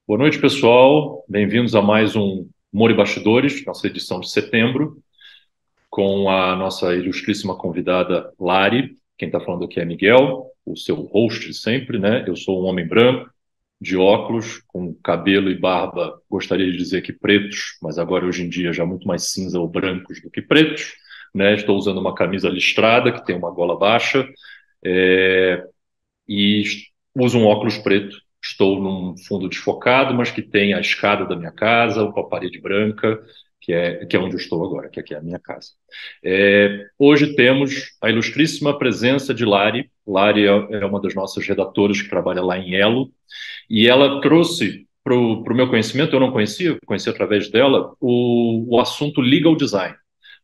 Boa noite, pessoal. Bem-vindos a mais um Mori Bastidores, nossa edição de setembro, com a nossa ilustríssima convidada Lari. Quem está falando aqui é Miguel, o seu host de sempre, né? Eu sou um homem branco, de óculos, com cabelo e barba, gostaria de dizer que pretos, mas agora hoje em dia já muito mais cinza ou brancos do que pretos, né? Estou usando uma camisa listrada, que tem uma gola baixa, é, e uso um óculos preto. Estou num fundo desfocado, mas que tem a escada da minha casa, com a parede branca, que é onde eu estou agora, que aqui é a minha casa. Hoje temos a ilustríssima presença de Lari. Lari é uma das nossas redatoras que trabalha lá em Elo, e ela trouxe para o meu conhecimento, eu não conhecia, conheci através dela, o assunto legal design.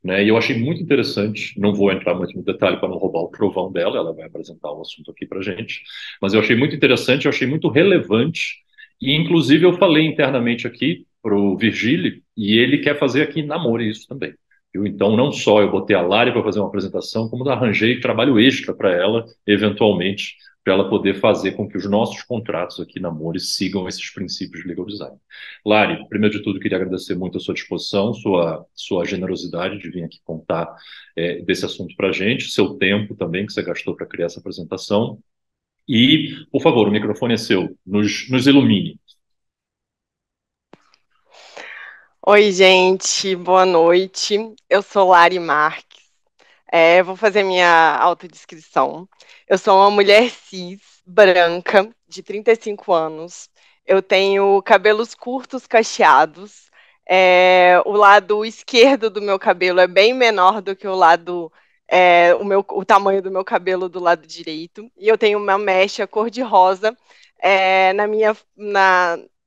Né? E eu achei muito interessante, não vou entrar muito no detalhe para não roubar o trovão dela, ela vai apresentar o assunto aqui para a gente, mas eu achei muito interessante, eu achei muito relevante, e inclusive eu falei internamente aqui para o Virgílio, e ele quer fazer aqui em Namoro isso também. Então, não só eu botei a Lari para fazer uma apresentação, como arranjei trabalho extra para ela, eventualmente, para ela poder fazer com que os nossos contratos aqui na Mores sigam esses princípios de legal design. Lari, primeiro de tudo, queria agradecer muito a sua disposição, sua generosidade de vir aqui contar desse assunto para a gente, seu tempo também que você gastou para criar essa apresentação. E, por favor, o microfone é seu, nos ilumine. Oi, gente, boa noite. Eu sou Lari Marques. Vou fazer minha autodescrição. Eu sou uma mulher cis, branca, de 35 anos. Eu tenho cabelos curtos cacheados. O lado esquerdo do meu cabelo é bem menor do que o tamanho do meu cabelo do lado direito. E eu tenho uma mecha cor-de-rosa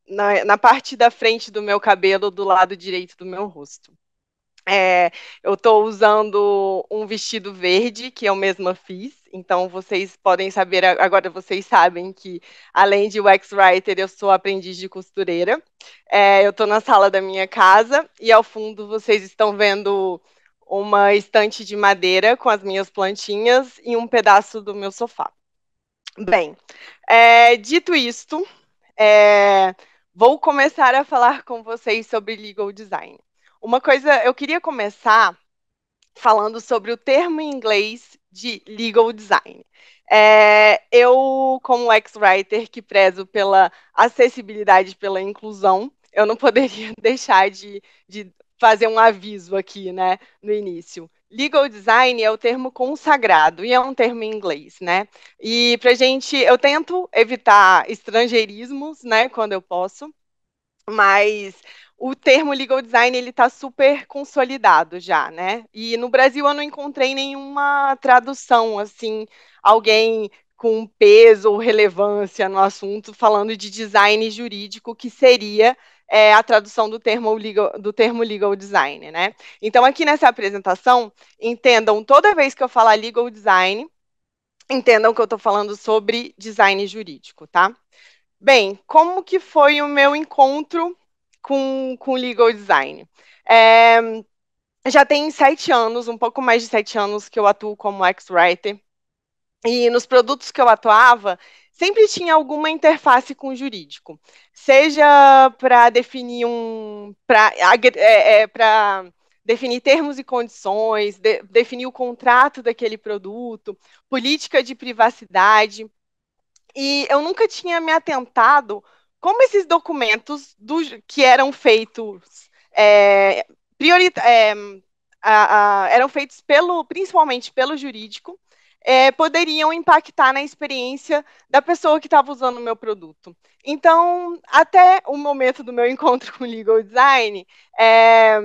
na parte da frente do meu cabelo, do lado direito do meu rosto. Eu estou usando um vestido verde, que eu mesma fiz, então vocês podem saber, agora vocês sabem que, além de UX Writer, eu sou aprendiz de costureira. Eu estou na sala da minha casa e ao fundo vocês estão vendo uma estante de madeira com as minhas plantinhas e um pedaço do meu sofá. Bem, dito isto, é, vou começar a falar com vocês sobre legal design. Uma coisa, eu queria começar falando sobre o termo em inglês de legal design. Eu, como ex-writer que prezo pela acessibilidade, pela inclusão, eu não poderia deixar de fazer um aviso aqui, né, no início. Legal design é o termo consagrado e é um termo em inglês, né? E para gente, eu tento evitar estrangeirismos, né, quando eu posso, mas o termo legal design ele está super consolidado já, né? E no Brasil eu não encontrei nenhuma tradução assim, alguém com peso ou relevância no assunto falando de design jurídico que seria a tradução do termo legal design, né? Então aqui nessa apresentação entendam toda vez que eu falar legal design, entendam que eu estou falando sobre design jurídico, tá? Bem, como que foi o meu encontro com legal design? É, já tem 7 anos, um pouco mais de 7 anos que eu atuo como ex-writer, e nos produtos que eu atuava, sempre tinha alguma interface com o jurídico, seja para definir para definir termos e condições, definir o contrato daquele produto, política de privacidade. E eu nunca tinha me atentado como esses documentos que eram feitos é, priori- é, eram feitos principalmente pelo jurídico, poderiam impactar na experiência da pessoa que estava usando o meu produto. Então, até o momento do meu encontro com o legal design, é,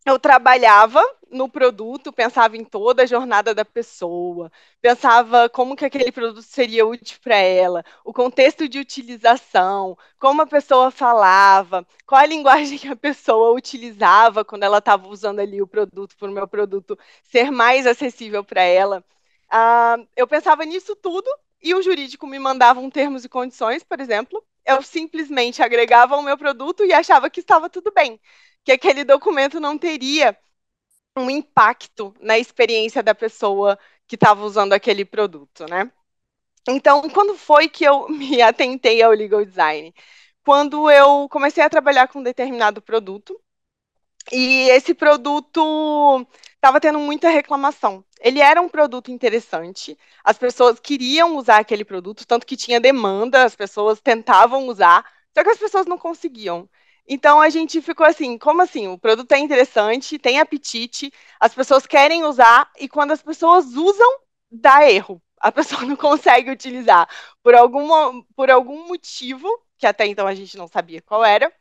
eu trabalhava no produto, pensava em toda a jornada da pessoa, pensava como que aquele produto seria útil para ela, o contexto de utilização, como a pessoa falava, qual a linguagem que a pessoa utilizava quando ela estava usando ali o produto, para o meu produto ser mais acessível para ela. Eu pensava nisso tudo e o jurídico me mandava um termos e condições, por exemplo. Eu simplesmente agregava ao meu produto e achava que estava tudo bem, que aquele documento não teria um impacto na experiência da pessoa que estava usando aquele produto, né? Então, quando foi que eu me atentei ao legal design? quando eu comecei a trabalhar com um determinado produto, e esse produto estava tendo muita reclamação. Ele era um produto interessante, as pessoas queriam usar aquele produto, tanto que tinha demanda, as pessoas tentavam usar, só que as pessoas não conseguiam. Então a gente ficou assim, como assim? O produto é interessante, tem apetite, as pessoas querem usar, e quando as pessoas usam, dá erro. A pessoa não consegue utilizar por algum motivo, que até então a gente não sabia qual era,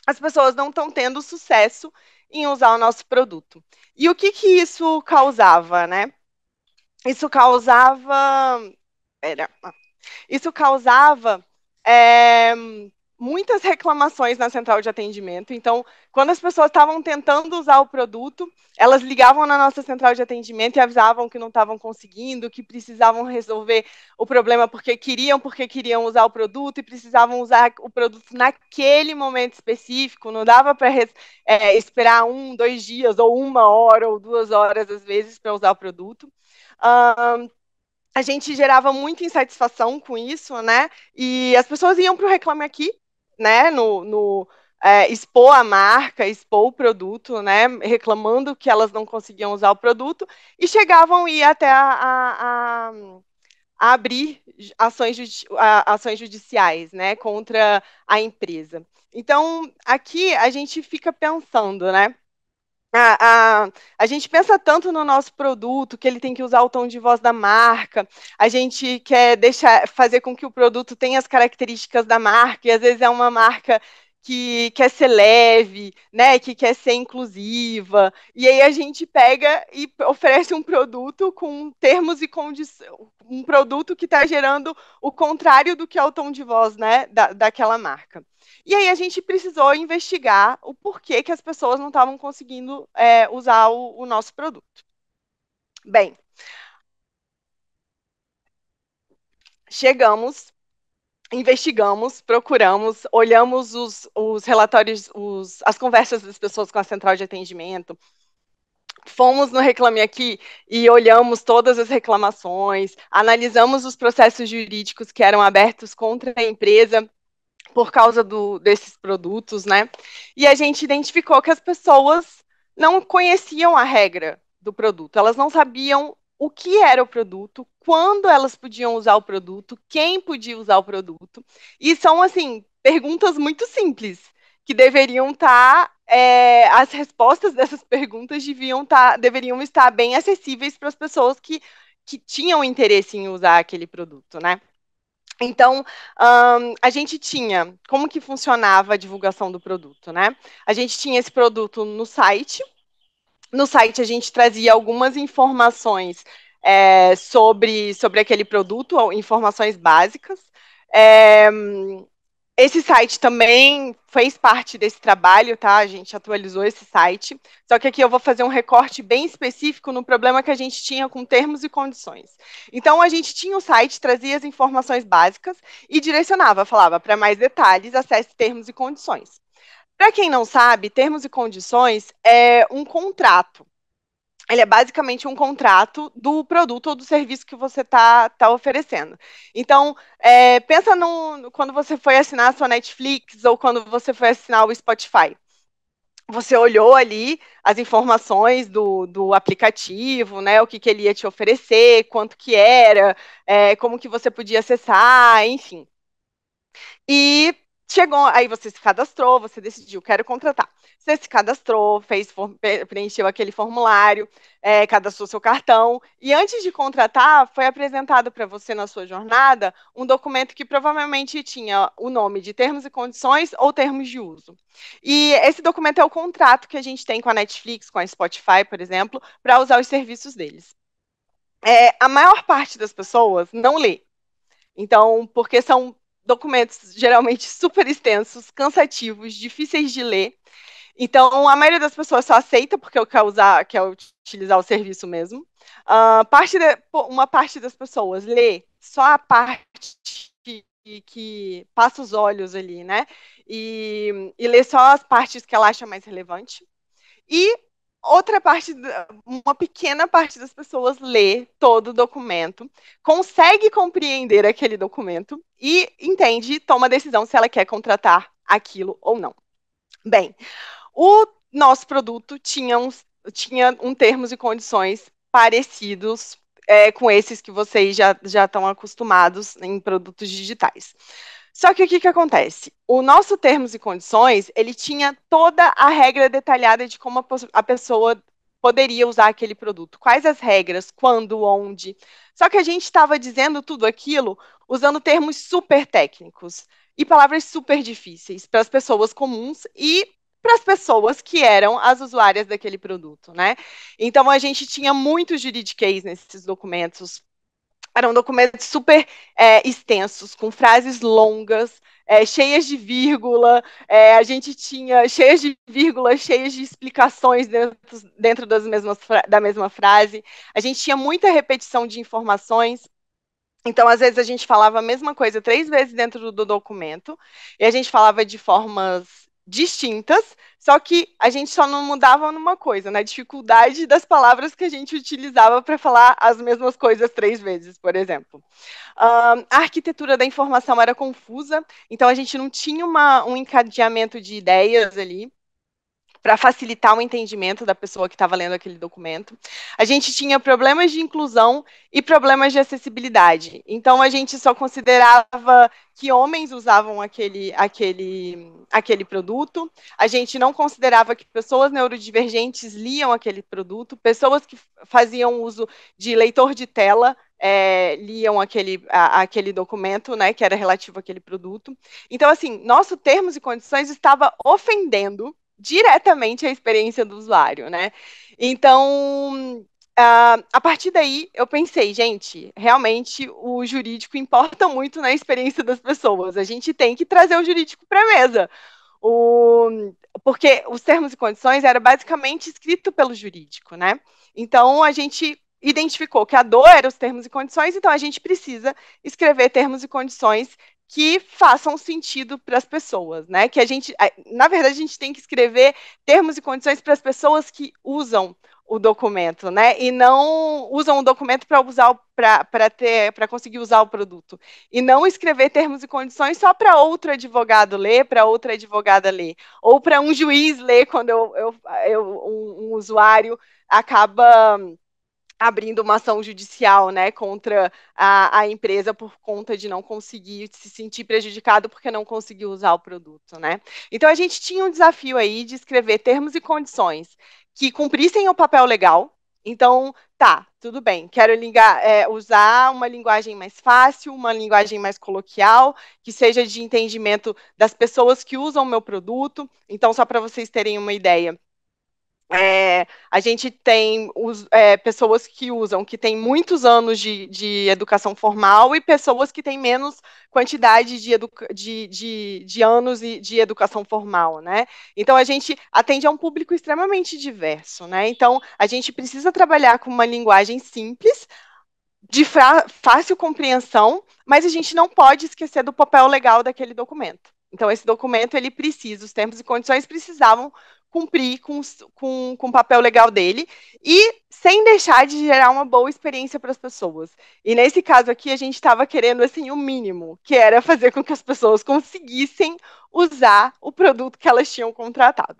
as pessoas não estão tendo sucesso em usar o nosso produto. E o que que isso causava, né? Isso causava. Era, isso causava é, muitas reclamações na central de atendimento. Então, quando as pessoas estavam tentando usar o produto, elas ligavam na nossa central de atendimento e avisavam que não estavam conseguindo, que precisavam resolver o problema porque queriam usar o produto e precisavam usar o produto naquele momento específico. Não dava para esperar 1, 2 dias, ou 1 hora, ou 2 horas, às vezes, para usar o produto. Uh, a gente gerava muita insatisfação com isso, né? E as pessoas iam para o Reclame Aqui, né? Expor a marca, expor o produto, né? Reclamando que elas não conseguiam usar o produto e chegavam a ir até a abrir ações judiciais, né? Contra a empresa. Então, aqui a gente fica pensando, né? A gente pensa tanto no nosso produto que ele tem que usar o tom de voz da marca, a gente quer fazer com que o produto tenha as características da marca, e às vezes é uma marca que quer ser leve, né, que quer ser inclusiva, e aí a gente pega e oferece um produto com termos e condições, um produto que está gerando o contrário do que é o tom de voz, né, daquela marca. E aí a gente precisou investigar o porquê que as pessoas não estavam conseguindo usar o nosso produto. Bem, chegamos, investigamos, procuramos, olhamos os relatórios, as conversas das pessoas com a central de atendimento, fomos no Reclame Aqui e olhamos todas as reclamações, analisamos os processos jurídicos que eram abertos contra a empresa por causa desses produtos, né? E a gente identificou que as pessoas não conheciam a regra do produto, elas não sabiam o que era o produto, quando elas podiam usar o produto, quem podia usar o produto. E são, assim, perguntas muito simples, que deveriam estar. As respostas dessas perguntas deveriam estar bem acessíveis para as pessoas que tinham interesse em usar aquele produto, né? Então, a gente tinha como que funcionava a divulgação do produto, né? A gente tinha esse produto no site. No site a gente trazia algumas informações sobre aquele produto, informações básicas. É, esse site também fez parte desse trabalho, tá? A gente atualizou esse site. Só que aqui eu vou fazer um recorte bem específico no problema que a gente tinha com termos e condições. Então, a gente tinha o site, trazia as informações básicas e direcionava, falava, para mais detalhes, acesse termos e condições. Para quem não sabe, termos e condições é um contrato. Ele é basicamente um contrato do produto ou do serviço que você tá oferecendo. Então, pensa quando você foi assinar a sua Netflix ou quando você foi assinar o Spotify. Você olhou ali as informações do aplicativo, né? O que ele ia te oferecer, quanto que era, como que você podia acessar, enfim. E chegou, aí você se cadastrou, você decidiu, quero contratar. Você se cadastrou, preencheu aquele formulário, cadastrou seu cartão, e antes de contratar, foi apresentado para você na sua jornada um documento que provavelmente tinha o nome de termos e condições ou termos de uso. E esse documento é o contrato que a gente tem com a Netflix, com a Spotify, por exemplo, para usar os serviços deles. A maior parte das pessoas não lê. Então, porque são documentos geralmente super extensos, cansativos, difíceis de ler. Então, a maioria das pessoas só aceita porque quer utilizar o serviço mesmo. Uma parte das pessoas lê só a parte que passa os olhos ali, né? E lê só as partes que ela acha mais relevante. E outra parte, uma pequena parte das pessoas lê todo o documento, consegue compreender aquele documento e entende e toma a decisão se ela quer contratar aquilo ou não. Bem, o nosso produto tinha um termos e condições parecidos com esses que vocês já estão acostumados em produtos digitais. Só que o que acontece? O nosso termos e condições, ele tinha toda a regra detalhada de como a pessoa poderia usar aquele produto. Quais as regras, quando, onde. Só que a gente estava dizendo tudo aquilo usando termos super técnicos e palavras super difíceis para as pessoas comuns e para as pessoas que eram as usuárias daquele produto, né? Então a gente tinha muito juridiquês nesses documentos, eram documentos super extensos, com frases longas, cheias de vírgula, a gente tinha cheias de vírgulas, cheias de explicações dentro da mesma frase, a gente tinha muita repetição de informações, então, às vezes, a gente falava a mesma coisa 3 vezes dentro do documento, e a gente falava de formas distintas, só que a gente só não mudava numa coisa, na dificuldade das palavras que a gente utilizava para falar as mesmas coisas 3 vezes, por exemplo. A arquitetura da informação era confusa, então a gente não tinha um encadeamento de ideias ali para facilitar o entendimento da pessoa que estava lendo aquele documento. A gente tinha problemas de inclusão e problemas de acessibilidade. Então, a gente só considerava que homens usavam aquele produto, a gente não considerava que pessoas neurodivergentes liam aquele produto, pessoas que faziam uso de leitor de tela liam aquele documento, né, que era relativo àquele produto. Então, assim, nosso termos e condições estava ofendendo diretamente a experiência do usuário, né? Então, a partir daí, eu pensei, gente, realmente o jurídico importa muito na experiência das pessoas. A gente tem que trazer o jurídico para a mesa. Porque os termos e condições era basicamente escrito pelo jurídico, né? Então, a gente identificou que a dor era os termos e condições, então a gente precisa escrever termos e condições que façam sentido para as pessoas, né? Que a gente, na verdade, a gente tem que escrever termos e condições para as pessoas que usam o documento, né? E não usam o documento para conseguir usar o produto. E não escrever termos e condições só para outro advogado ler, para outra advogada ler, ou para um juiz ler quando um usuário acaba abrindo uma ação judicial, né, contra a empresa por conta de não conseguir se sentir prejudicado porque não conseguiu usar o produto, né? Então a gente tinha um desafio aí de escrever termos e condições que cumprissem o papel legal. Então, tá, tudo bem. Quero usar uma linguagem mais fácil, uma linguagem mais coloquial, que seja de entendimento das pessoas que usam o meu produto. Então, só para vocês terem uma ideia, a gente tem pessoas que usam, que têm muitos anos de educação formal e pessoas que têm menos quantidade de anos de educação formal, né? Então, a gente atende a um público extremamente diverso, né? Então, a gente precisa trabalhar com uma linguagem simples, de fácil compreensão, mas a gente não pode esquecer do papel legal daquele documento. Então, esse documento, ele precisa, os termos e condições precisavam cumprir com o papel legal dele e sem deixar de gerar uma boa experiência para as pessoas. E nesse caso aqui, a gente estava querendo assim o mínimo, que era fazer com que as pessoas conseguissem usar o produto que elas tinham contratado.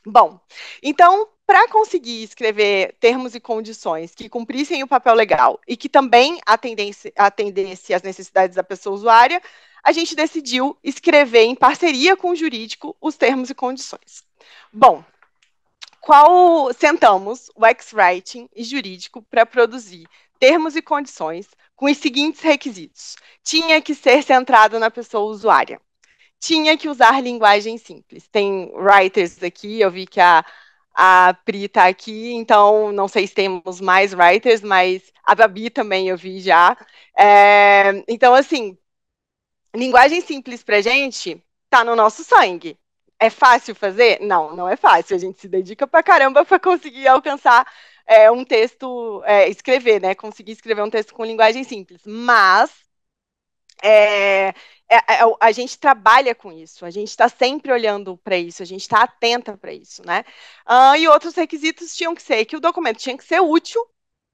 Bom, então, para conseguir escrever termos e condições que cumprissem o papel legal e que também atendesse às necessidades da pessoa usuária, a gente decidiu escrever em parceria com o jurídico os termos e condições. Bom, sentamos o ex-writing e jurídico para produzir termos e condições com os seguintes requisitos. Tinha que ser centrado na pessoa usuária. Tinha que usar linguagem simples. Tem writers aqui, eu vi que a Pri está aqui, então não sei se temos mais writers, mas a Babi também eu vi já. Então, assim, linguagem simples para a gente está no nosso sangue. É fácil fazer? Não, não é fácil. A gente se dedica para caramba para conseguir alcançar um texto, escrever, né? Conseguir escrever um texto com linguagem simples. Mas É, a gente trabalha com isso, a gente está sempre olhando para isso, a gente está atenta para isso, né? E outros requisitos tinham que ser que o documento tinha que ser útil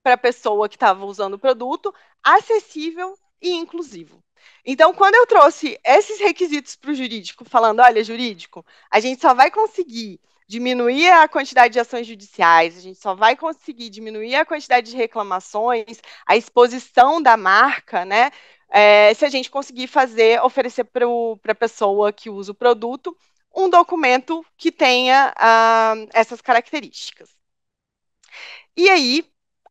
para a pessoa que estava usando o produto, acessível e inclusivo. Então, quando eu trouxe esses requisitos para o jurídico, falando, olha, jurídico, a gente só vai conseguir diminuir a quantidade de ações judiciais, a gente só vai conseguir diminuir a quantidade de reclamações, a exposição da marca, né? Se a gente conseguir oferecer para a pessoa que usa o produto um documento que tenha essas características. E aí,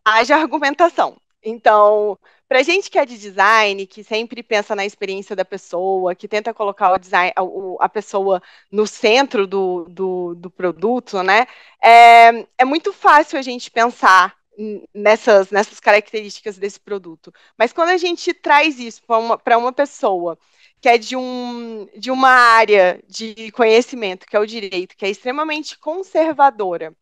haja argumentação. Então, para a gente que é de design, que sempre pensa na experiência da pessoa, que tenta colocar a pessoa no centro do produto, né? É muito fácil a gente pensar nessas características desse produto. Mas quando a gente traz isso para uma pessoa que é de uma área de conhecimento, que é o direito, que é extremamente conservadora,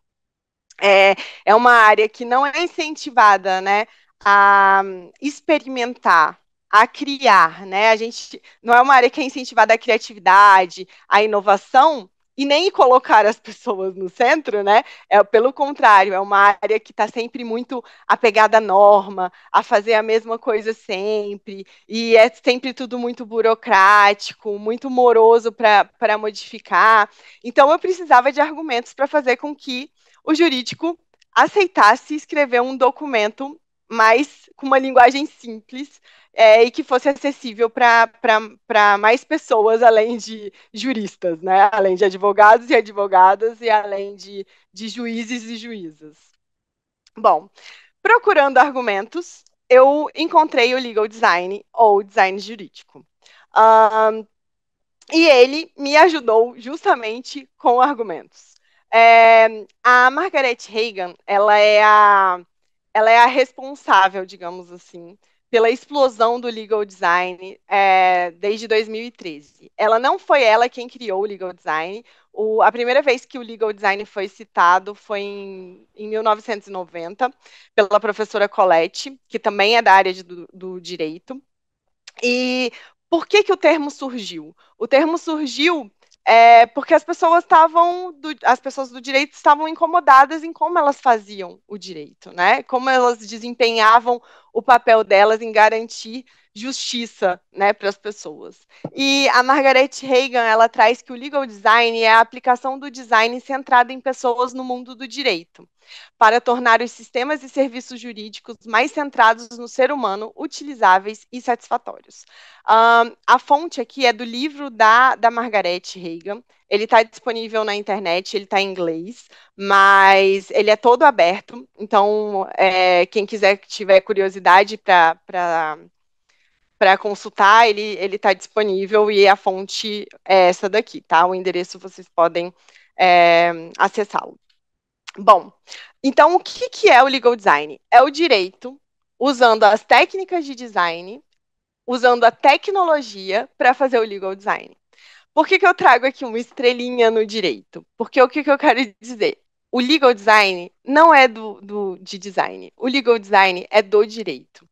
é, é uma área que não é incentivada, né, a experimentar, a criar, né? A gente não é uma área que é incentivada a criatividade, a inovação e nem colocar as pessoas no centro, né? Pelo contrário, é uma área que está sempre muito apegada à norma, a fazer a mesma coisa sempre, e é sempre tudo muito burocrático, muito moroso para modificar. Então, eu precisava de argumentos para fazer com que o jurídico aceitasse escrever um documento mais com uma linguagem simples e que fosse acessível para mais pessoas além de juristas, né? Além de advogados e advogadas e além de juízes e juízas. Bom, procurando argumentos, eu encontrei o legal design ou design jurídico. E ele me ajudou justamente com argumentos. A Margaret Hagan, ela é a responsável, digamos assim, pela explosão do legal design desde 2013. Ela não foi ela quem criou o legal design. A primeira vez que o legal design foi citado foi em 1990, pela professora Colette, que também é da área do direito. E por que que o termo surgiu? O termo surgiu porque as pessoas do direito estavam incomodadas em como elas faziam o direito, né? Como elas desempenhavam o papel delas em garantir justiça, né, para as pessoas. E a Margaret Hagan, ela traz que o legal design é a aplicação do design centrada em pessoas no mundo do direito para tornar os sistemas e serviços jurídicos mais centrados no ser humano, utilizáveis e satisfatórios. A fonte aqui é do livro da Margaret Hagan. Ele está disponível na internet, ele está em inglês, mas ele é todo aberto. Então, quem quiser, tiver curiosidade para consultar, ele está disponível e a fonte é essa daqui, tá? O endereço vocês podem acessá-lo. Bom, então o que que é o legal design? É o direito usando as técnicas de design, usando a tecnologia para fazer o legal design. Por que que eu trago aqui uma estrelinha no direito? Porque o que que eu quero dizer? O legal design não é de design. O legal design é do direito.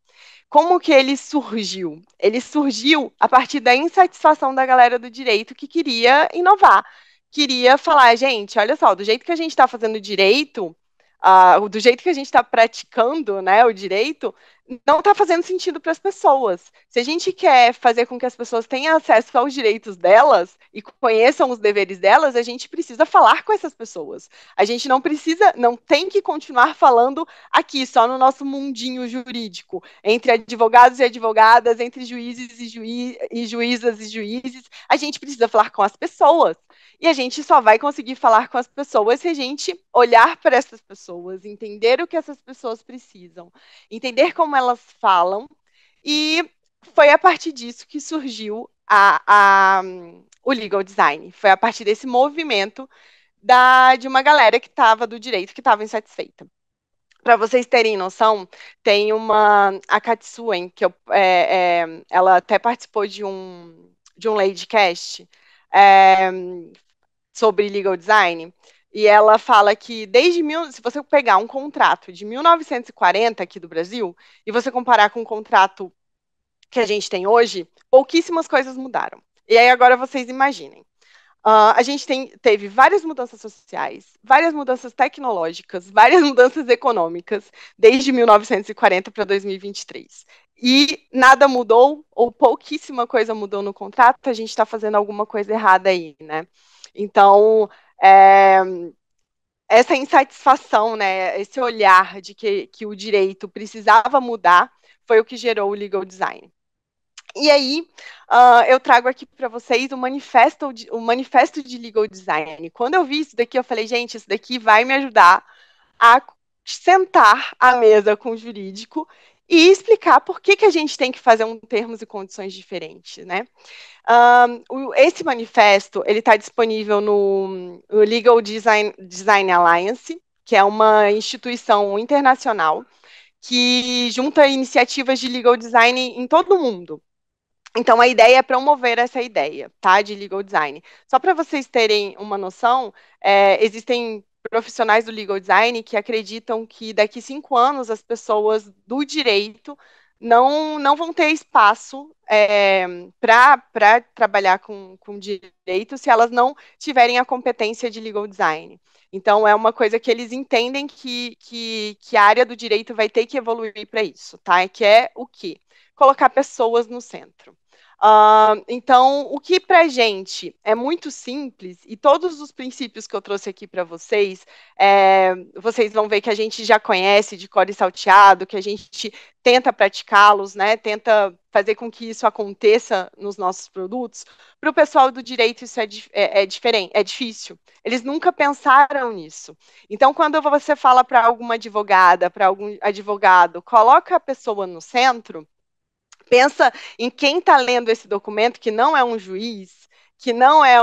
Como que ele surgiu? Ele surgiu a partir da insatisfação da galera do direito que queria inovar. Queria falar, gente, olha só, do jeito que a gente está fazendo direito, do jeito que a gente está praticando, né, o direito, não está fazendo sentido para as pessoas. Se a gente quer fazer com que as pessoas tenham acesso aos direitos delas e conheçam os deveres delas, a gente precisa falar com essas pessoas. A gente não tem que continuar falando aqui, só no nosso mundinho jurídico, entre advogados e advogadas, entre juízes e juízas e juízes. A gente precisa falar com as pessoas. E a gente só vai conseguir falar com as pessoas se a gente olhar para essas pessoas, entender o que essas pessoas precisam, entender como elas falam. E foi a partir disso que surgiu o legal design. Foi a partir desse movimento de uma galera que estava do direito, que estava insatisfeita. Para vocês terem noção, tem a Katsuen, ela até participou de um Ladycast sobre legal design, e ela fala que se você pegar um contrato de 1940 aqui do Brasil, e você comparar com um contrato que a gente tem hoje, pouquíssimas coisas mudaram. E aí agora vocês imaginem. A gente teve várias mudanças sociais, várias mudanças tecnológicas, várias mudanças econômicas, desde 1940 para 2023. E nada mudou, ou pouquíssima coisa mudou no contrato, a gente está fazendo alguma coisa errada aí, né? Então, é, essa insatisfação, né, esse olhar de que o direito precisava mudar, foi o que gerou o legal design. E aí, eu trago aqui para vocês o manifesto de legal design. Quando eu vi isso daqui, eu falei, gente, isso daqui vai me ajudar a sentar à mesa com o jurídico e explicar por que a gente tem que fazer um termos e condições diferentes, né? Esse manifesto ele está disponível no Legal Design Alliance, que é uma instituição internacional que junta iniciativas de legal design em todo o mundo. Então, a ideia é promover essa ideia, tá, de legal design. Só para vocês terem uma noção, existem profissionais do legal design que acreditam que daqui 5 anos as pessoas do direito não vão ter espaço para trabalhar com direito se elas não tiverem a competência de legal design. Então, é uma coisa que eles entendem que a área do direito vai ter que evoluir para isso, tá? Que é o quê? Colocar pessoas no centro. Então, o que para a gente é muito simples, e todos os princípios que eu trouxe aqui para vocês, vocês vão ver que a gente já conhece de cor e salteado, que a gente tenta praticá-los, né? Tenta fazer com que isso aconteça nos nossos produtos. Para o pessoal do direito, isso é diferente, é difícil. Eles nunca pensaram nisso. Então, quando você fala para alguma advogada, para algum advogado, coloca a pessoa no centro. Pensa em quem está lendo esse documento, que não é um juiz, que não é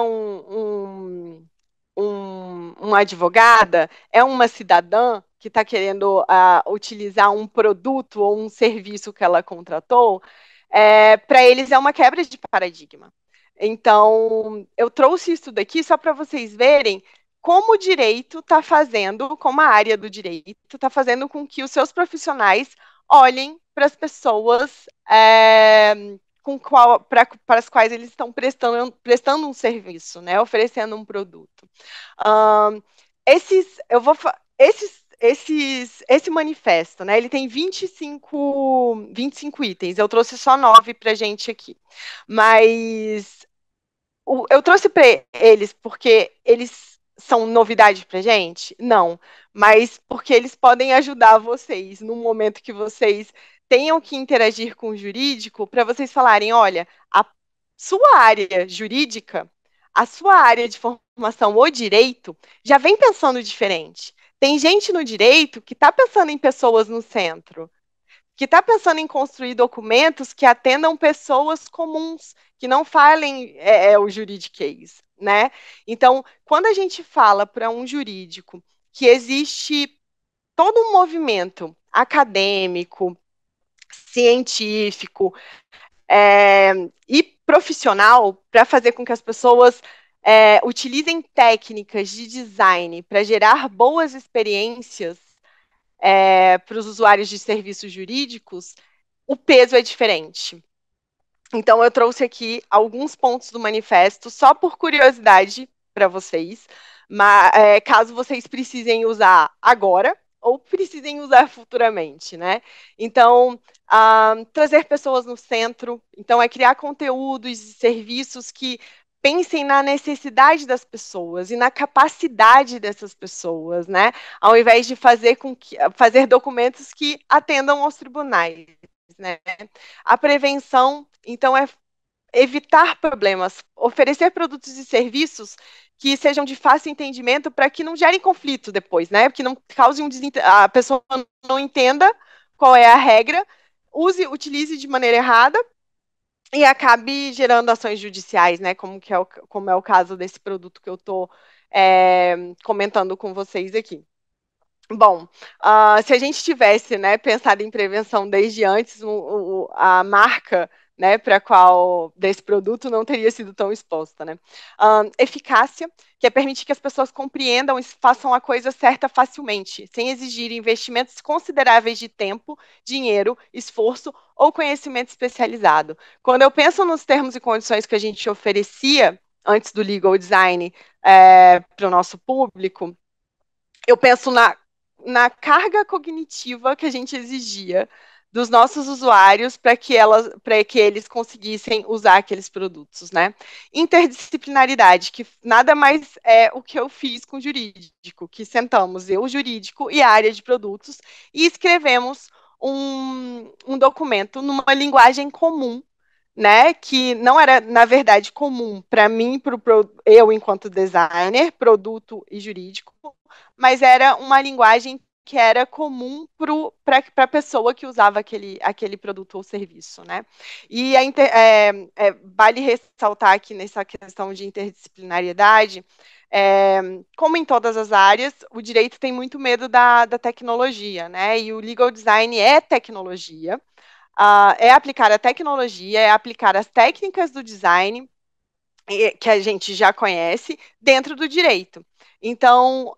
uma advogada, é uma cidadã que está querendo utilizar um produto ou um serviço que ela contratou, para eles é uma quebra de paradigma. Então, eu trouxe isso daqui só para vocês verem como o direito está fazendo, como a área do direito está fazendo com que os seus profissionais olhem para as pessoas para as quais eles estão prestando um serviço, né, oferecendo um produto. Esse manifesto, né, ele tem 25 itens, eu trouxe só 9 para a gente aqui, mas eu trouxe para eles porque eles são novidade para gente? Não, mas porque eles podem ajudar vocês no momento que vocês tenham que interagir com o jurídico para vocês falarem, olha, a sua área jurídica, a sua área de formação, o direito, já vem pensando diferente. Tem gente no direito que está pensando em pessoas no centro, que está pensando em construir documentos que atendam pessoas comuns, que não falem o juridiquês, né? Então, quando a gente fala para um jurídico que existe todo um movimento acadêmico, científico e profissional para fazer com que as pessoas utilizem técnicas de design para gerar boas experiências para os usuários de serviços jurídicos, o peso é diferente. Então, eu trouxe aqui alguns pontos do manifesto, só por curiosidade para vocês, mas caso vocês precisem usar agora ou precisem usar futuramente, né? Então, trazer pessoas no centro, então é criar conteúdos e serviços que pensem na necessidade das pessoas e na capacidade dessas pessoas, né? Ao invés de fazer documentos que atendam aos tribunais, né? A prevenção, então, é evitar problemas, oferecer produtos e serviços que sejam de fácil entendimento para que não gerem conflito depois, né? Que não cause a pessoa não entenda qual é a regra, utilize de maneira errada e acabe gerando ações judiciais, né? Como é o caso desse produto que eu estou comentando com vocês aqui. Bom, se a gente tivesse, né, pensado em prevenção desde antes, a marca né, para qual desse produto não teria sido tão exposta, né? Eficácia, que é permitir que as pessoas compreendam e façam a coisa certa facilmente, sem exigir investimentos consideráveis de tempo, dinheiro, esforço ou conhecimento especializado. Quando eu penso nos termos e condições que a gente oferecia antes do legal design para o nosso público, eu penso na carga cognitiva que a gente exigia dos nossos usuários para que eles conseguissem usar aqueles produtos, né? Interdisciplinaridade, que nada mais é o que eu fiz com o jurídico, que sentamos eu, o jurídico e a área de produtos e escrevemos um documento numa linguagem comum, né, que não era, na verdade, comum para mim, eu enquanto designer, produto e jurídico, mas era uma linguagem que era comum para a pessoa que usava aquele produto ou serviço, né? E vale ressaltar aqui nessa questão de interdisciplinariedade, como em todas as áreas, o direito tem muito medo da tecnologia, né? E o legal design é tecnologia, é aplicar a tecnologia, é aplicar as técnicas do design que a gente já conhece dentro do direito. Então,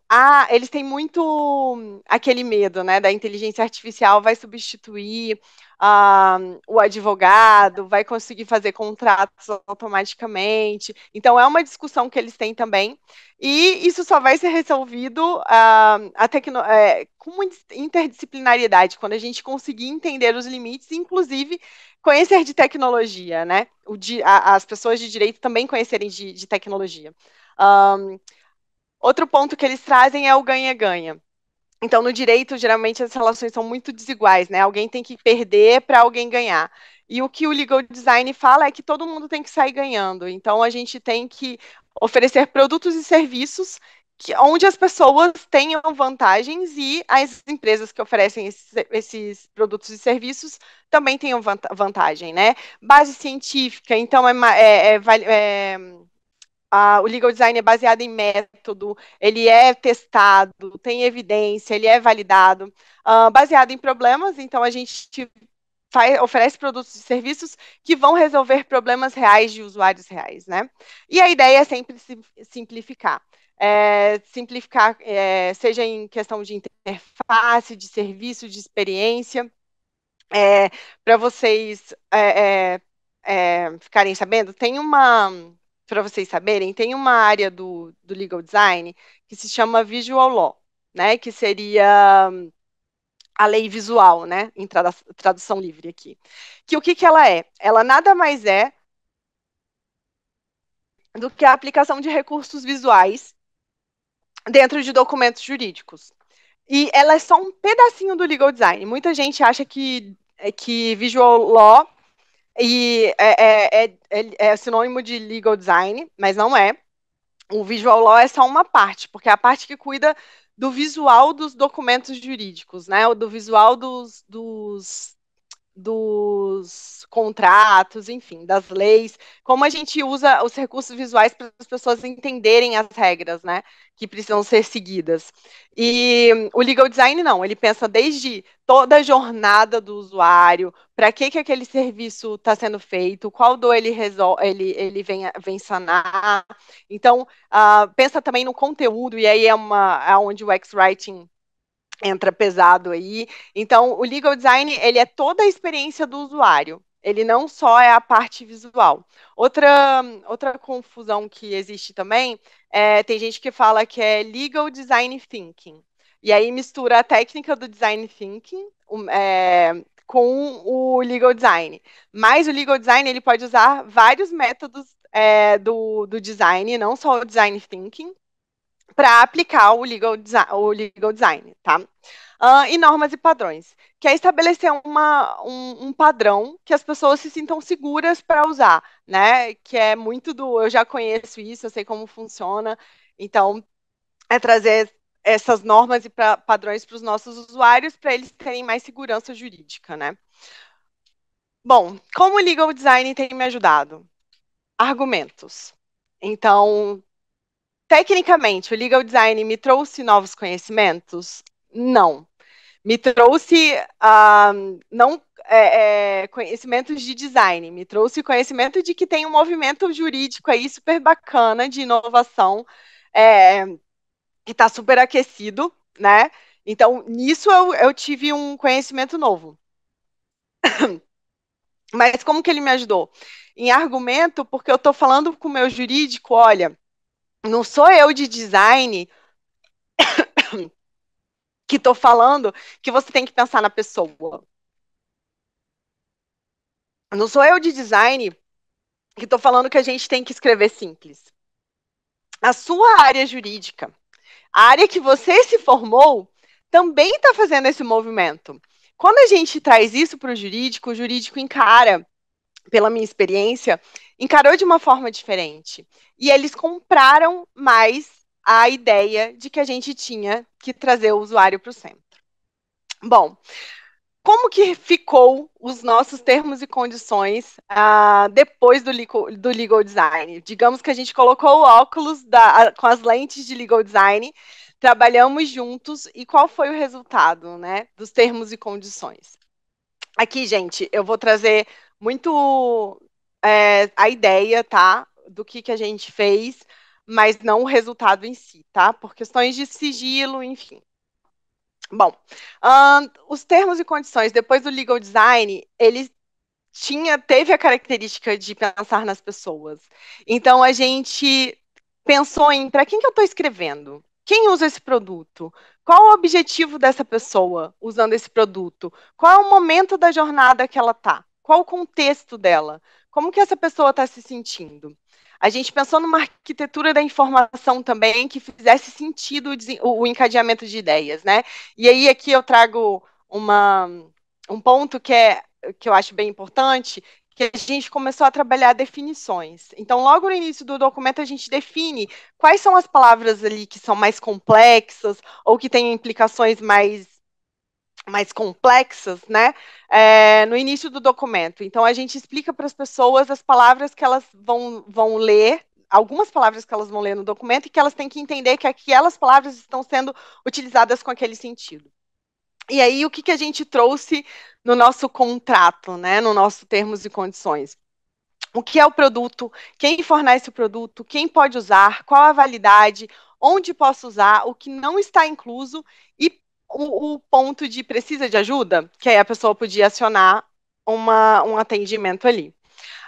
eles têm muito aquele medo, né, da inteligência artificial vai substituir o advogado, vai conseguir fazer contratos automaticamente. Então, é uma discussão que eles têm também. E isso só vai ser resolvido com interdisciplinariedade, quando a gente conseguir entender os limites, inclusive conhecer de tecnologia, né? As pessoas de direito também conhecerem de tecnologia. Um, Outro ponto que eles trazem é o ganha-ganha. Então, no direito, geralmente as relações são muito desiguais, né? Alguém tem que perder para alguém ganhar. E o que o legal design fala é que todo mundo tem que sair ganhando. Então, a gente tem que oferecer produtos e serviços onde as pessoas tenham vantagens e as empresas que oferecem esses produtos e serviços também tenham vantagem, né? Base científica, então o legal design é baseado em método, ele é testado, tem evidência, ele é validado, baseado em problemas, então a gente oferece produtos e serviços que vão resolver problemas reais de usuários reais, né? E a ideia é sempre simplificar. Simplificar, seja em questão de interface, de serviço, de experiência, para vocês ficarem sabendo, para vocês saberem, tem uma área do legal design que se chama visual law, né? Que seria a lei visual, né? Em tradução livre aqui. Que o que ela é? Ela nada mais é do que a aplicação de recursos visuais dentro de documentos jurídicos. E ela é só um pedacinho do legal design. Muita gente acha que visual law é sinônimo de legal design, mas não é. O visual law é só uma parte, porque é a parte que cuida do visual dos documentos jurídicos, né? Ou do visual dos contratos, enfim, das leis, como a gente usa os recursos visuais para as pessoas entenderem as regras, né, que precisam ser seguidas. E o legal design não, ele pensa desde toda a jornada do usuário, para que aquele serviço está sendo feito, qual dor ele vem sanar. Então, pensa também no conteúdo, e aí é onde o X-Writing entra pesado aí. Então, o legal design, ele é toda a experiência do usuário. Ele não só é a parte visual. Outra confusão que existe também tem gente que fala que é legal design thinking. E aí mistura a técnica do design thinking com o legal design. Mas o legal design ele pode usar vários métodos do design, não só o design thinking, para aplicar o legal design, tá? E normas e padrões, que é estabelecer um padrão que as pessoas se sintam seguras para usar, né? Que é muito eu já conheço isso, eu sei como funciona, então é trazer essas normas e padrões para os nossos usuários para eles terem mais segurança jurídica, né? Bom, como o legal design tem me ajudado? Argumentos. Então, tecnicamente, o legal design me trouxe novos conhecimentos? Não. me trouxe não conhecimentos de design, me trouxe conhecimento de que tem um movimento jurídico aí super bacana de inovação, que está super aquecido, né? Então, nisso eu tive um conhecimento novo. Mas como que ele me ajudou? Em argumento, porque eu estou falando com o meu jurídico, olha, não sou eu de design que estou falando que você tem que pensar na pessoa. Não sou eu de design que estou falando que a gente tem que escrever simples. A sua área jurídica, a área que você se formou, também está fazendo esse movimento. Quando a gente traz isso para o jurídico encara, pela minha experiência, encarou de uma forma diferente. E eles compraram mais a ideia de que a gente tinha que trazer o usuário para o centro. Bom, como que ficou os nossos termos e condições depois do legal design? Digamos que a gente colocou o óculos com as lentes de legal design, trabalhamos juntos e qual foi o resultado, né, dos termos e condições? Aqui, gente, eu vou trazer muito a ideia, tá, do que a gente fez, mas não o resultado em si, tá? Por questões de sigilo, enfim. Bom, os termos e condições, depois do legal design, ele teve a característica de pensar nas pessoas. Então, a gente pensou em para quem que eu estou escrevendo? Quem usa esse produto? Qual o objetivo dessa pessoa usando esse produto? Qual é o momento da jornada que ela está? Qual o contexto dela? Como que essa pessoa está se sentindo? A gente pensou numa arquitetura da informação também que fizesse sentido o encadeamento de ideias, né? E aí aqui eu trago um ponto que eu acho bem importante, que a gente começou a trabalhar definições. Então, logo no início do documento, a gente define quais são as palavras ali que são mais complexas ou que têm implicações mais complexas, né? No início do documento. Então, a gente explica para as pessoas as palavras que elas vão ler, algumas palavras que elas vão ler no documento e que elas têm que entender que aquelas palavras estão sendo utilizadas com aquele sentido. E aí, o que a gente trouxe no nosso contrato, né? No nosso termos e condições? O que é o produto, quem fornece o produto, quem pode usar, qual a validade, onde posso usar, o que não está incluso e o ponto de precisa de ajuda, que aí a pessoa podia acionar um atendimento ali.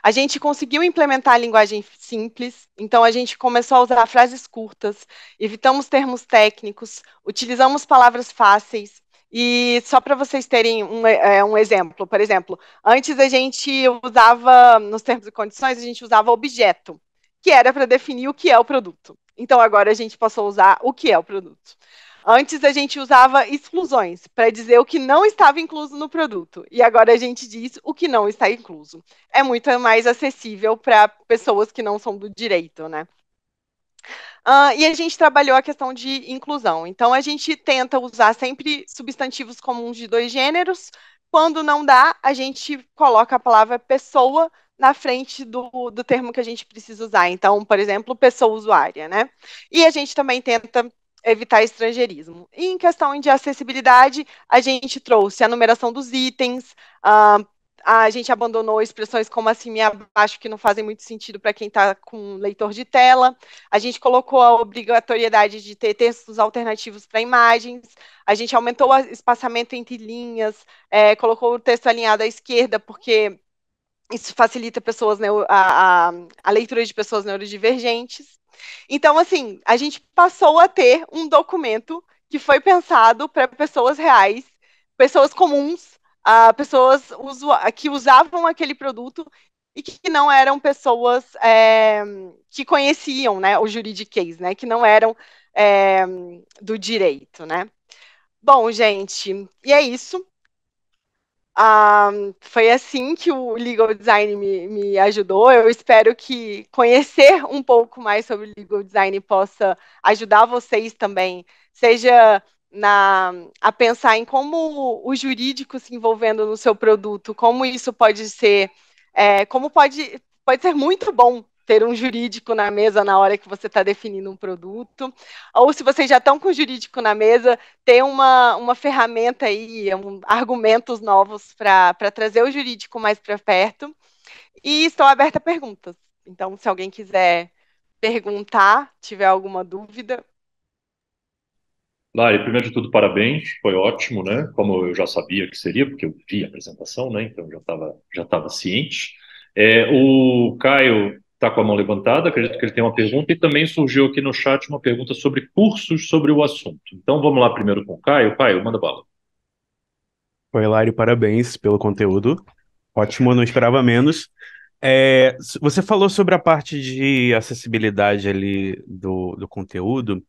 A gente conseguiu implementar a linguagem simples, então a gente começou a usar frases curtas, evitamos termos técnicos, utilizamos palavras fáceis. E só para vocês terem um exemplo, por exemplo, antes a gente usava, nos termos e condições, a gente usava objeto, que era para definir o que é o produto. Então agora a gente passou a usar o que é o produto. Antes a gente usava exclusões para dizer o que não estava incluso no produto. E agora a gente diz o que não está incluso. É muito mais acessível para pessoas que não são do direito, né? E a gente trabalhou a questão de inclusão. Então, a gente tenta usar sempre substantivos comuns de dois gêneros. Quando não dá, a gente coloca a palavra pessoa na frente do termo que a gente precisa usar. Então, por exemplo, pessoa usuária, né? E a gente também tenta evitar estrangeirismo. E em questão de acessibilidade, a gente trouxe a numeração dos itens, a gente abandonou expressões como acima e abaixo, que não fazem muito sentido para quem está com leitor de tela. A gente colocou a obrigatoriedade de ter textos alternativos para imagens. A gente aumentou o espaçamento entre linhas, colocou o texto alinhado à esquerda, porque isso facilita pessoas, a leitura de pessoas neurodivergentes. Então, assim, a gente passou a ter um documento que foi pensado para pessoas reais, pessoas comuns, pessoas que usavam aquele produto e que não eram pessoas que conheciam, né, o juridiquês, né, que não eram do direito, né. Bom, gente, e é isso. Foi assim que o legal design me ajudou. Eu espero que conhecer um pouco mais sobre o legal design possa ajudar vocês também, seja a pensar em como o jurídico se envolvendo no seu produto, como isso pode ser, como pode ser muito bom ter um jurídico na mesa na hora que você está definindo um produto, ou se vocês já estão com o jurídico na mesa, ter uma ferramenta aí, argumentos novos para trazer o jurídico mais para perto. E estou aberta a perguntas. Então, se alguém quiser perguntar, tiver alguma dúvida. Lari, primeiro de tudo, parabéns, foi ótimo, né? Como eu já sabia que seria, porque eu vi a apresentação, né? Então já estava ciente. O Caio está com a mão levantada, acredito que ele tem uma pergunta, e também surgiu aqui no chat uma pergunta sobre cursos sobre o assunto. Então vamos lá primeiro com o Caio. Caio, manda bala. Oi, Hilário, parabéns pelo conteúdo. Ótimo, não esperava menos. Você falou sobre a parte de acessibilidade ali do conteúdo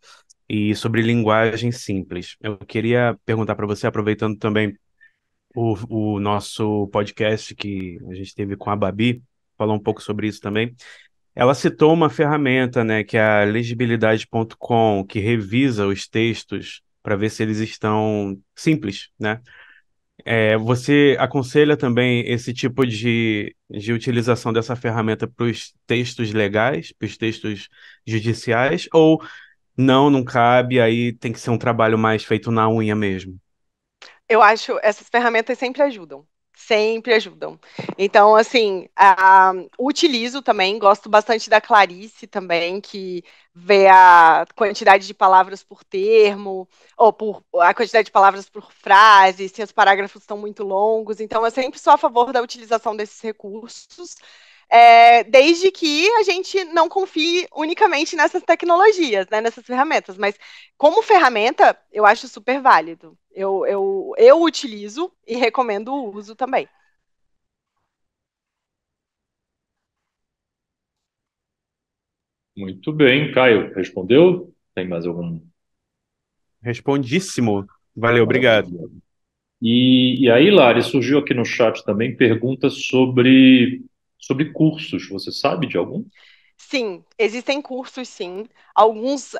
e sobre linguagem simples. Eu queria perguntar para você, aproveitando também o nosso podcast que a gente teve com a Babi, falou um pouco sobre isso também. Ela citou uma ferramenta, né, que é a legibilidade.com, que revisa os textos para ver se eles estão simples, né? Você aconselha também esse tipo de utilização dessa ferramenta para os textos legais, para os textos judiciais, ou não cabe, aí tem que ser um trabalho mais feito na unha mesmo? Eu acho essas ferramentas sempre ajudam. Sempre ajudam. Então, assim, utilizo também, gosto bastante da Clarice também, que vê a quantidade de palavras por termo, ou por a quantidade de palavras por frase, se os parágrafos estão muito longos. Então, eu sempre sou a favor da utilização desses recursos, desde que a gente não confie unicamente nessas tecnologias, né, nessas ferramentas. Mas como ferramenta, eu acho super válido. Eu utilizo e recomendo o uso também. Muito bem, Caio, respondeu? Tem mais algum? Respondíssimo. Valeu, obrigado. Maravilha. E aí, Lari, surgiu aqui no chat também perguntas sobre cursos. Você sabe de algum? Sim, existem cursos, sim. Alguns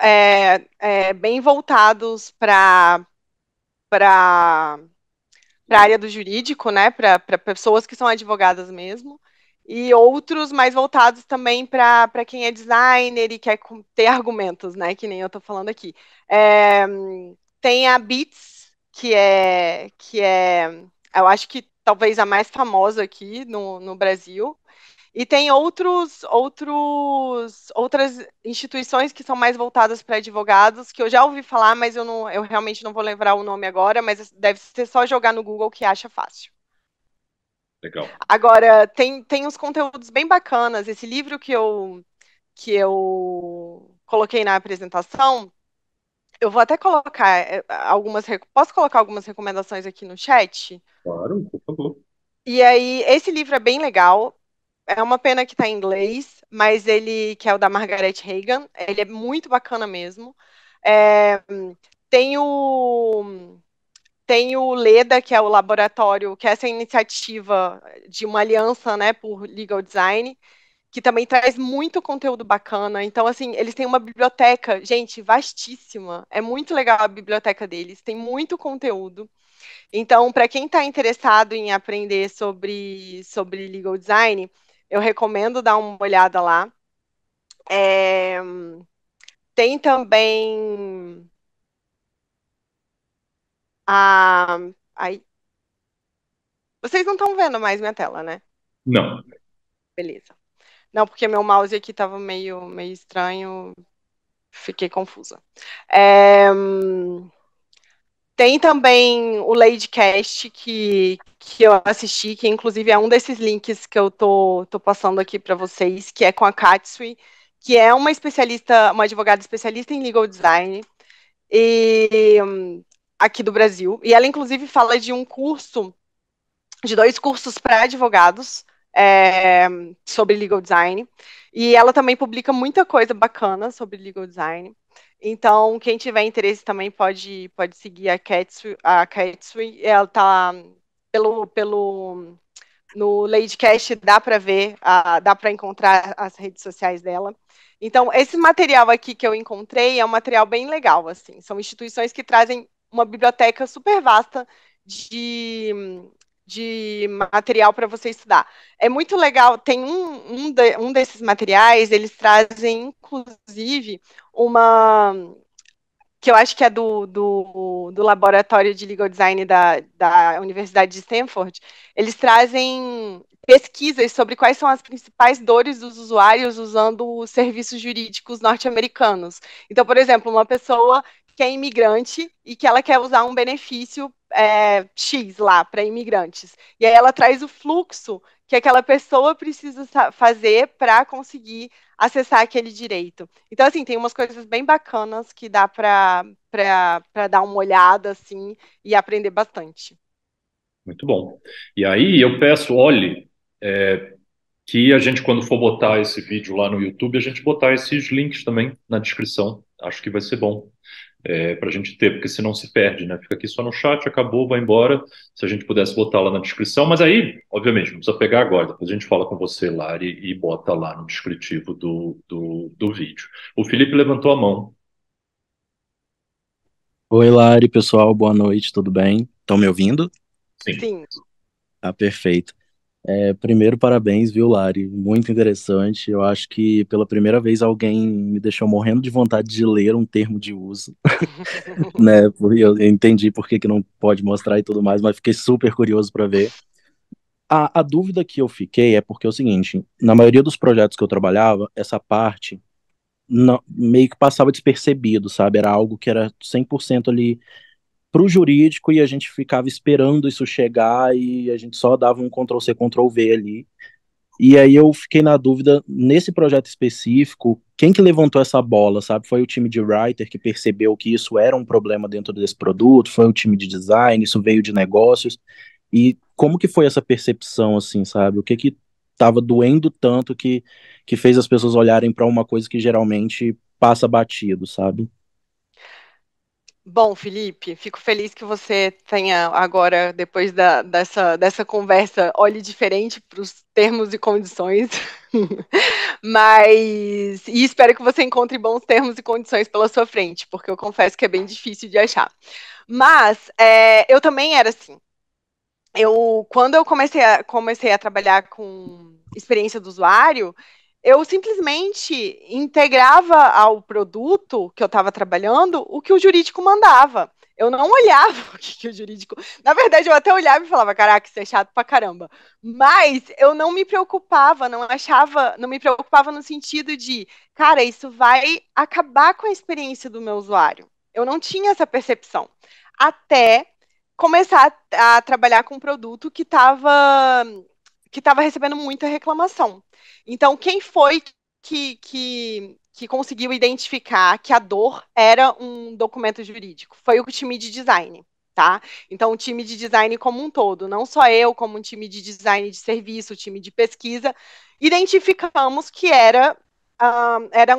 bem voltados para a área do jurídico, né? Para pessoas que são advogadas mesmo. E outros mais voltados também para quem é designer e quer ter argumentos, né? Que nem eu estou falando aqui. É, tem a Beats, eu acho que talvez a mais famosa aqui no Brasil. E tem outras instituições que são mais voltadas para advogados, que eu já ouvi falar, mas eu realmente não vou lembrar o nome agora, mas deve ser só jogar no Google que acha fácil. Legal. Agora, tem uns conteúdos bem bacanas. Esse livro que eu coloquei na apresentação, eu vou até colocar posso colocar algumas recomendações aqui no chat? Claro, por favor. E aí, esse livro é bem legal. É uma pena que está em inglês, mas ele, que é o da Margaret Hagan, ele é muito bacana mesmo. É, tem o tem o LEDA, que é o laboratório, que é essa iniciativa de uma aliança, né, por legal design, que também traz muito conteúdo bacana. Então, assim, eles têm uma biblioteca, gente, vastíssima. É muito legal a biblioteca deles, tem muito conteúdo. Então, para quem está interessado em aprender sobre legal design, eu recomendo dar uma olhada lá. É, tem também a. Ai, vocês não estão vendo mais minha tela, né? Não. Beleza. Não, porque meu mouse aqui estava meio estranho, fiquei confusa. É, tem também o Ladecast que eu assisti, que inclusive é um desses links que eu tô passando aqui para vocês, que é com a Katsui, que é uma especialista, uma advogada especialista em legal design e, aqui do Brasil. E ela, inclusive, fala de dois cursos para advogados é, sobre legal design. E ela também publica muita coisa bacana sobre legal design. Então, quem tiver interesse também pode seguir a Katsui. Ela tá no Ladecast, dá para ver, dá para encontrar as redes sociais dela. Então, esse material aqui que eu encontrei é um material bem legal, assim. São instituições que trazem uma biblioteca super vasta de, de material para você estudar. É muito legal, tem um desses materiais, eles trazem, inclusive, uma que eu acho que é do Laboratório de Legal Design da Universidade de Stanford. Eles trazem pesquisas sobre quais são as principais dores dos usuários usando os serviços jurídicos norte-americanos. Então, por exemplo, uma pessoa que é imigrante e que ela quer usar um benefício X lá para imigrantes. E aí ela traz o fluxo que aquela pessoa precisa fazer para conseguir acessar aquele direito. Então, assim, tem umas coisas bem bacanas que dá para dar uma olhada, assim, e aprender bastante. Muito bom. E aí eu peço, olhe, que a gente, quando for botar esse vídeo lá no YouTube, a gente botar esses links também na descrição. Acho que vai ser bom para a gente ter, porque senão se perde, né? Fica aqui só no chat, acabou, vai embora. Se a gente pudesse botar lá na descrição, mas aí, obviamente, não precisa pegar agora. Depois a gente fala com você, Lari, e bota lá no descritivo do vídeo. O Felipe levantou a mão. Oi, Lari, pessoal, boa noite, tudo bem? Estão me ouvindo? Sim. Sim. Ah, perfeito. Primeiro, parabéns, viu, Lari? Muito interessante. Eu acho que pela primeira vez alguém me deixou morrendo de vontade de ler um termo de uso, né? Porque eu entendi por que que não pode mostrar e tudo mais, mas fiquei super curioso para ver. A dúvida que eu fiquei é porque é o seguinte: na maioria dos projetos que eu trabalhava, essa parte meio que passava despercebido, sabe? Era algo que era 100% ali para o jurídico e a gente ficava esperando isso chegar e a gente só dava um Ctrl+C, Ctrl+V ali. E aí eu fiquei na dúvida, nesse projeto específico, quem que levantou essa bola, sabe? Foi o time de writer que percebeu que isso era um problema dentro desse produto? Foi o time de design? Isso veio de negócios? E como que foi essa percepção, assim, sabe? O que que estava doendo tanto que fez as pessoas olharem para uma coisa que geralmente passa batido, sabe? Bom, Felipe, fico feliz que você tenha agora, depois dessa conversa, olhe diferente para os termos e condições. E espero que você encontre bons termos e condições pela sua frente, porque eu confesso que é bem difícil de achar. Mas eu também era assim. Quando eu comecei a trabalhar com experiência do usuário, eu simplesmente integrava ao produto que eu estava trabalhando o que o jurídico mandava. Eu não olhava o que o jurídico. Na verdade, eu até olhava e falava: caraca, isso é chato pra caramba. Mas eu não me preocupava, não me preocupava no sentido de, cara, isso vai acabar com a experiência do meu usuário. Eu não tinha essa percepção. Até começar a trabalhar com um produto que estava recebendo muita reclamação. Então, quem foi que conseguiu identificar que a dor era um documento jurídico? Foi o time de design, tá? Então, o time de design como um todo, não só eu, como um time de design de serviço, o time de pesquisa, identificamos que eram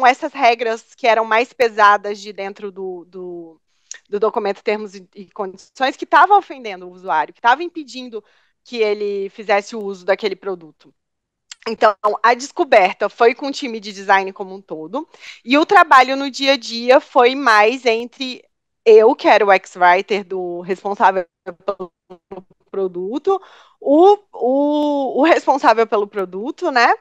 essas regras que eram mais pesadas de dentro do documento termos e condições que estava ofendendo o usuário, que estava impedindo que ele fizesse o uso daquele produto. Então, a descoberta foi com o time de design como um todo, e o trabalho no dia a dia foi mais entre eu, que era o ex-writer do responsável pelo produto, o responsável pelo produto, né?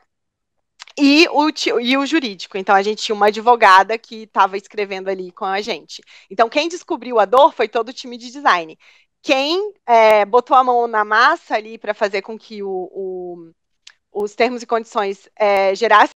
E o jurídico. Então, a gente tinha uma advogada que estava escrevendo ali com a gente. Então, quem descobriu a dor foi todo o time de design. Quem botou a mão na massa ali para fazer com que os termos e condições gerassem